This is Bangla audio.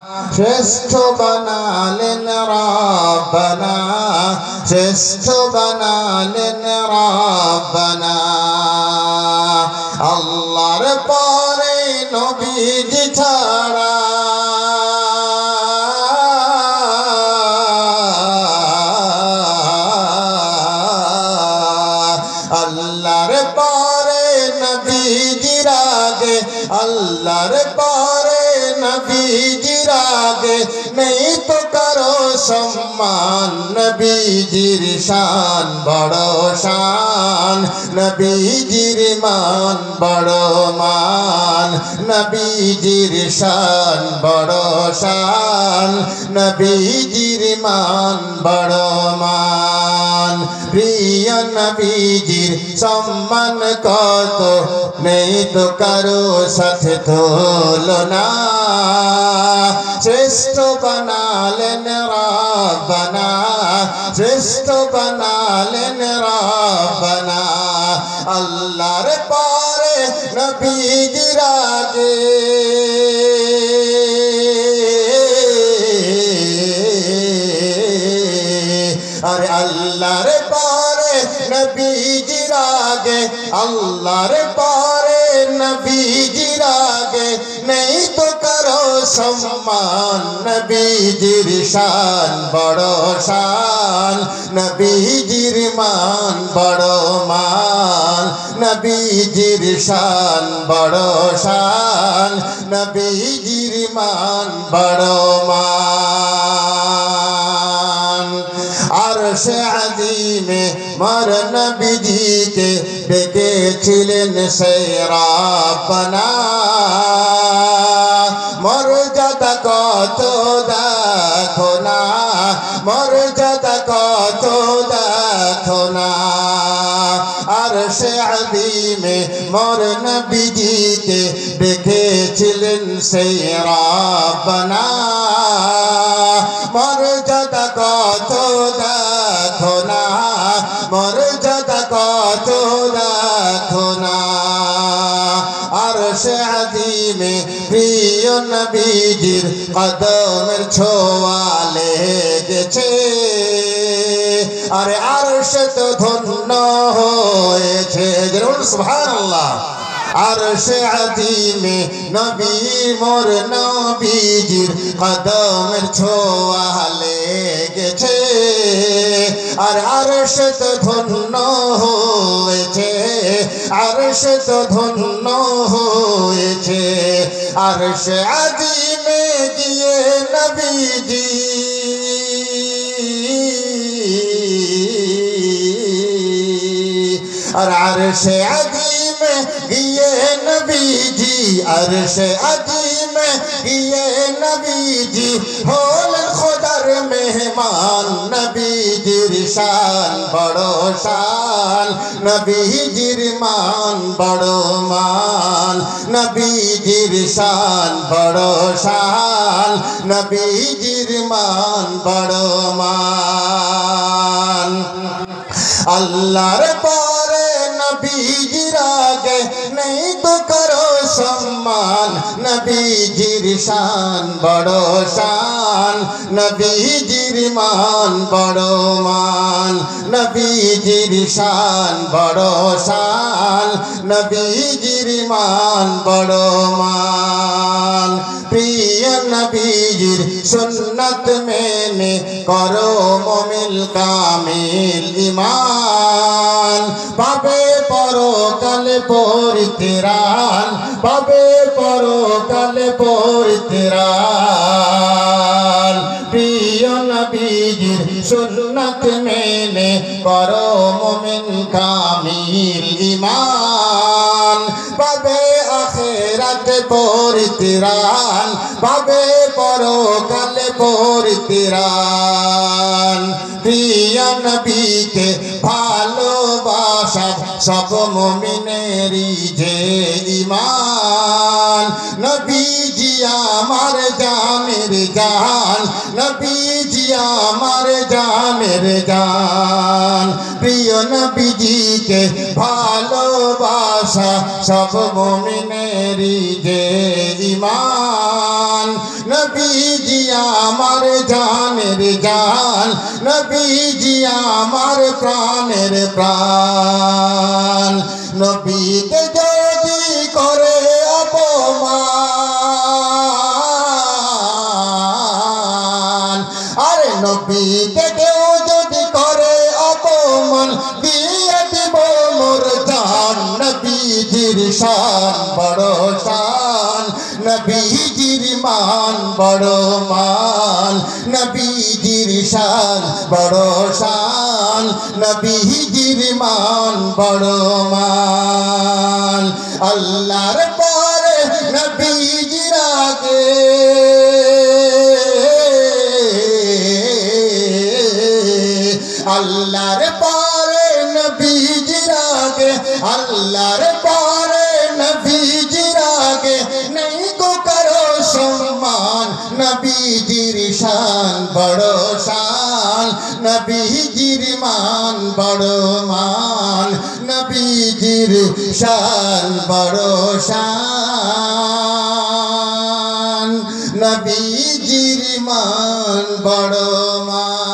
শ্রেষ্ঠ বানালেন রব্বানা, শ্রেষ্ঠ বানালেন রব্বানা। আল্লাহর পরে নবীজি ছাড়া আল্লাহর পরে নবীজির আগে, আল্লাহর পরে নবীজির আগে নেই তো কারো সম্মান। নবীজির শান বড় শান, নবীজির মান বড় মান। নবীজির শান বড় শান, নবীজির মান বড় মান। প্রিয় নবীজির সম্মান কত, নেই তো কারো সাথে তুলনা। শ্রেষ্ঠ বানালেন রব্বানা, শ্রেষ্ঠ বানালেন রব্বানা। আল্লাহর পরে নবীজির আগে আরে আল্লাহর পরে নবীজির আগে, আল্লাহর পরে নবীজির আগে নেই তো কারো সম্মান। নবীজির শান বড় শান, নবীজির মান বড় মান। নবীজির শান বড় শান, নবীজির মান বড় মান। আরশে আযীমে মর নবীজিকে ডেকেছিলেন সে রব্বানা। মর্যাদা কত দেখো না, মর্যাদা কত দেখো না। আরশে আযীমে মর নবীজিকে ডেকেছিলেন সে রব্বানা। মর্যাদা কত দেখো না, মর্যাদা কত দেখো না। আরশে আযীমে প্রিয় নবীজির কদমের ছোঁয়া লেগেছে। আরে আরশ তো ধন্য হয়েছে, সুবহানাল্লাহ। আরশে আযীমে নবী মোর নবীজির কদমের ছোঁয়া লেগেছে। আর আরশ তো ধন্য হয়েছে, আরশ তো ধন্য হয়েছে। আরশে আযীমে গিয়ে নবীজি আর আরশে আযীমে গিয়ে নবীজি, আরশে আযীমে গিয়ে নবীজি হলেন খোদার মেহমান। নবীজির শান বড় শান, নবীজির মান বড় মান। নবীজির শান বড় শান, নবীজির মান বড় মান। আল্লাহর পরে নবীজির আগে নেই তো কারো সম্মান। নবীজির শান বড় শান, নবীজির মান বড় মান। নবীজির শান বড় শান, নবীজির মান বড় মান। প্রিয় নবীজির সুন্নত মেনে করো মুমিল কামিল ঈমান। পাবে পরকালে পরিত্রাণ, পাবে পরকালে পরিত্রাণ। প্রিয় নবীজির সুন্নত মেনে করো মুমিন কামিল ঈমান। পাবে আখিরাতে পরিত্রাণ, পাবে পরকালে পরিত্রাণ। প্রিয় নবীকে ভালোবাসা সব মুমিনেরই যে ঈমান। নবীজি আমার জানের জান, নবীজি আমার জানের জান। প্রিয় নবীজিকে ভালোবাসা সব মুমিনেরই যে ঈমান। নবীজি আমার জানের জান, নবীজি আমার প্রাণের প্রাণ। নবীকে যদি করে অপমান, আরে নবীকে কেউ যদি করে অপমান, দিয়ে দিব মোর জান। নবীজির শান বড় শান, নবীজির মান বড় মান, নবীজির শান বড় শান, নবীজির মান বড় মান। আল্লাহর পরে নবীজির আগে, আল্লাহর পরে নবীজির আগে, আল্লাহর পরে নবীজির আগে নেই কো কারো সম্মান। নবীজির শান বড় শান, নবীজির মান বড় মান, নবীজির শান বড় শান, নবীজির মান বড় মান।